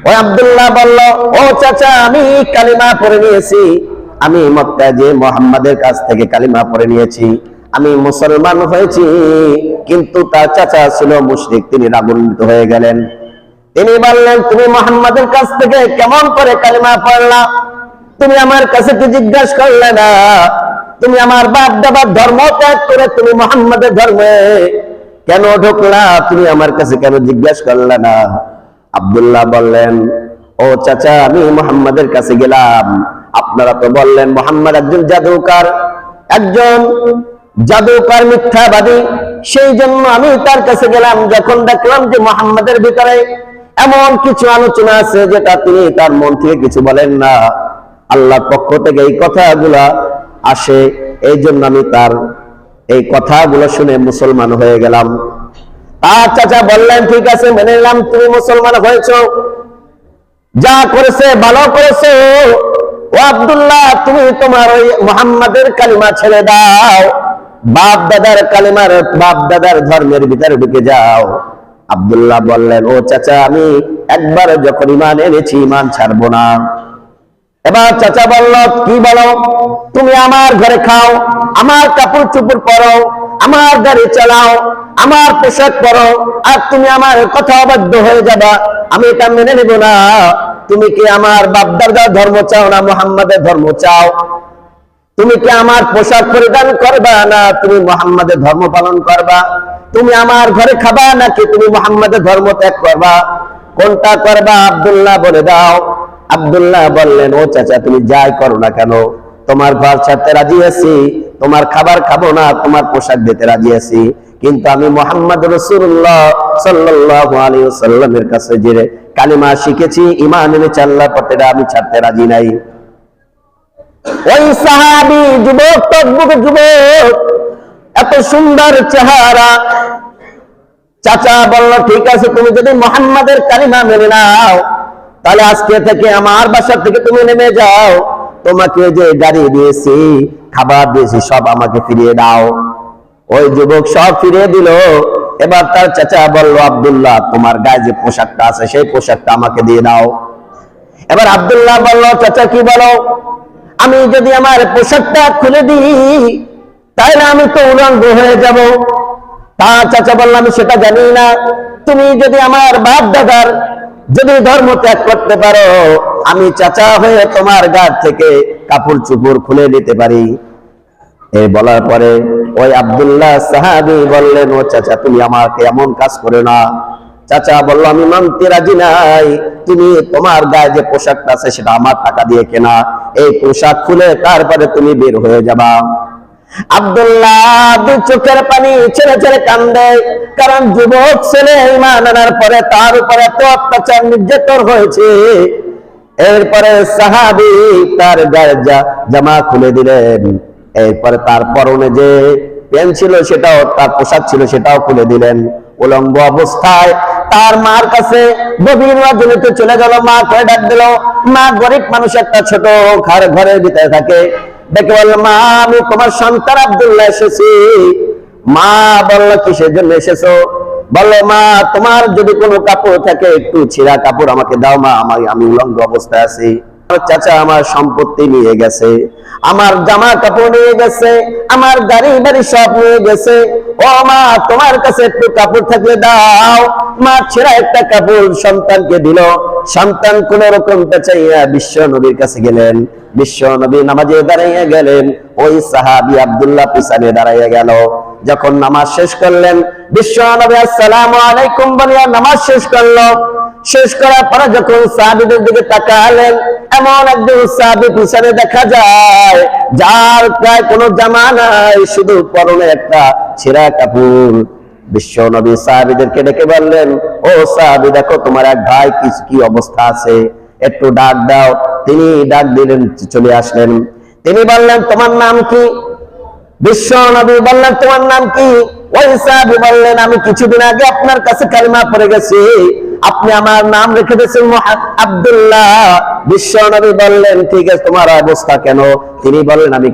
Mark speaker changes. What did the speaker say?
Speaker 1: ওই আব্দুল্লাহ বলল, ও চাচা, আমি কালিমা পড়ে নিয়েছি, আমি মক্কায় যে মুহাম্মাদের কাছ থেকে কালিমা পড়ে নিয়েছি, আমি মুসলমান হয়েছি। কিন্তু তার চাচা ছিল মুশরিক, তিনি রাগান্বিত হয়ে গেলেন। তিনি বললেন, তুমি মুহাম্মাদের কাছ থেকে কেমন করে কালিমা পড়লা? তুমি আমার কাছে কি জিজ্ঞাসা করলে না? তুমি আমার বাপ দাদার ধর্ম ত্যাগ করে তুমি মুহাম্মাদের ধর্মে কেন ঢুকলা? তুমি আমার কাছে কেন জিজ্ঞাসা করলে না? আব্দুল্লাহ বললেন, ও চাচা, আমি মুহাম্মাদের কাছে গেলাম, আপনারা তো বললেন মুহাম্মদ একজন জাদুকর, মিথ্যাবাদী, সেই জন্য আমি তার কাছে গেলাম। যখন দেখলাম যে মুহাম্মাদের ভিতরে এমন কিছু আলোচনা আছে যেটা তিনি তার মন থেকে কিছু বলেন না, আল্লাহর পক্ষ থেকে এই কথাগুলা আসে, এই জন্য আমি তার এই কথাগুলো শুনে মুসলমান হয়ে গেলাম। আর চাচা বললেন, ঠিক আছে, মেনে নিলাম তুমি মুসলমান হয়েছো, যা করেছে ভালো করেছো। ও আব্দুল্লাহ, তুমি তোমার ওই মুহাম্মাদের কালিমা ছেড়ে দাও, বাপ দাদার ধর্মের ভিতরে ঢুকে যাও। আব্দুল্লাহ বললেন, ও চাচা, আমি একবার যখন ঈমান এনেছি, ঈমান ছাড়বো না। এবার চাচা বলল, কি বলো? তুমি আমার ঘরে খাও, আমার কাপড় চোপড় পরো, আমার গাড়ি চালাও, আমার পোশাক পরো, আর তুমি আমার কথা অবাধ্য হয়ে যাবা, আমি এটা মেনে নেব না। তুমি কি আমার বাপ দাদার ধর্ম চাও না মুহাম্মাদের ধর্ম চাও? তুমি কি আমার পোশাক পরিধান করবা না তুমি মুহাম্মাদের ধর্ম পালন করবা? তুমি আমার ঘরে খাবা নাকি তুমি মুহাম্মাদের ধর্ম ত্যাগ করবা? কোনটা করবা? আব্দুল্লাহ বলে দাও। আব্দুল্লাহ বললেন, ও চাচা, তুমি যাই করো না কেন, তোমার ঘর ছাড়তে রাজি আছি, তোমার খাবার খাবো না, তোমার পোশাক দিতে রাজি আছি, কিন্তু আমি মুহাম্মদ রাসূলুল্লাহ সাল্লাল্লাহু আলাইহি ওয়াসাল্লামের কাছে যে কালিমা শিখেছি, ঈমান এনেছি আল্লাহর পথে, আমি ছাড়তে রাজি নাই। ওই সাহাবী যুবক, এত সুন্দর চেহারা। চাচা বলল, ঠিক আছে, তুমি যদি মুহাম্মাদের কালিমা মেনে নাও, তাহলে আজকে থেকে আমার বাসা থেকে তুমি নেমে যাও, তোমাকে যে গাড়ি দিয়েছি, খাবার দিয়েছি, সব আমাকে ফিরিয়ে দাও। ওই যুবক সব ফিরিয়ে দিল। এবার তার চাচা বলল, আব্দুল্লাহ, তোমার গায়ে যে পোশাকটা আছে সেই পোশাকটা আমাকে দিয়ে দাও। এবার আব্দুল্লাহ বলল, চাচা কি বলো? আমি যদি আমার পোশাকটা খুলে দিই তাহলে আমি তো উলঙ্গ হয়ে যাব। তা চাচা বলল, আমি সেটা জানি না, তুমি যদি আমার বাপ দাদার যদি ধর্ম ত্যাগ করতে পারো, আমি চাচা হয়ে তোমার গা থেকে কাপড় চোপড় খুলে দিতে পারি। এই বলার পরে ওই আব্দুল্লাহ সাহাবী বললেন, ও চাচা, তুমি আমাকে এমন কাজ করে না। চাচা বলল, আমি মানতে রাজি নাই, তুমি তোমার গায়ে যে পোশাকটা আছে সেটা আমার টাকা দিয়ে কেনা, এই পোশাক খুলে তারপরে তুমি বের হয়ে যাবা। আব্দুল্লাহ চোখের পানি ছেড়ে ছেড়ে কান্দে, কারণ যুবক ছেলে ঈমান আনার পরে তার উপরে এত অত্যাচার নির্যাতন হয়েছে। এরপরে সাহাবী তার গায়ে জামা খুলে দিলেন, এরপরে তার পরনে যে প্যান্ট ছিল সেটাও, তার পোশাক ছিল সেটাও খুলে দিলেন। উলঙ্গ অবস্থায় তার মার কাছে গভীর রাতে চলে গেল। মা করে ডাক দিল। মা গরিব মানুষ, একটা ছোট ঘরের ভিতরে থাকে। ডেকে বলল, মা, আমি তোমার সন্তান আব্দুল্লাহ এসেছি। মা বলল, কিসের জন্য এসেছো? বললো, মা, তোমার যদি কোনো কাপড় থাকে, একটু ছেঁড়া কাপড় আমাকে দাও মা, আমি উলঙ্গ অবস্থায় আছি। চাচা আমার সম্পত্তি নিয়ে গেছে, আমার জামা কাপড় নিয়ে গেছে, আমার গাড়ি বাড়ি সব নিয়ে গেছে। ও মা, তোমার কাছে একটু কাপড় থাকলে দাও। মা ছেঁড়া একটা কাপড় সন্তানকে দিল। সন্তান কোন রকম চাইয়া বিশ্ব নবীর কাছে গেলেন। বিশ্ব নবী নামাজে দাঁড়াইয়া গেলেন, ওই সাহাবী আব্দুল্লাহ পিছনে দাঁড়াইয়া গেল। যখন নামাজ শেষ করলেন, বিশ্ব নবী আসসালামু আলাইকুম বলিয়া নামাজ শেষ করলো। শেষ করার পরে যখন সাহাবীদের দিকে তাকালেন, এমন একজন সাহাবী পিছনে দেখা যায় যার প্রায় কোনো জামা নাই, শুধু পরনে একটা ছেঁড়া কাপড়। বিশ্ব নবী সাহাবীদেরকে ডেকে বললেন, ও সাহাবী, দেখো তোমার এক ভাই কি অবস্থা আছে, একটু ডাক দাও। তিনি ডাক দিলেন, চলে আসলেন। তিনি বললেন, তোমার নাম কি? বিশ্ব নবী বললেন, তোমার নাম কি? ওই সাহাবী বললেন, আমি কিছুদিন আগে আপনার কাছে কালিমা পড়ে গেছি, আপনি আমার নাম রেখে দিয়েছেন আব্দুল্লাহ। বিশ্ব নবী বললেন, ঠিক আছে, তোমার অবস্থা কেন? তিনি বললেন, আমি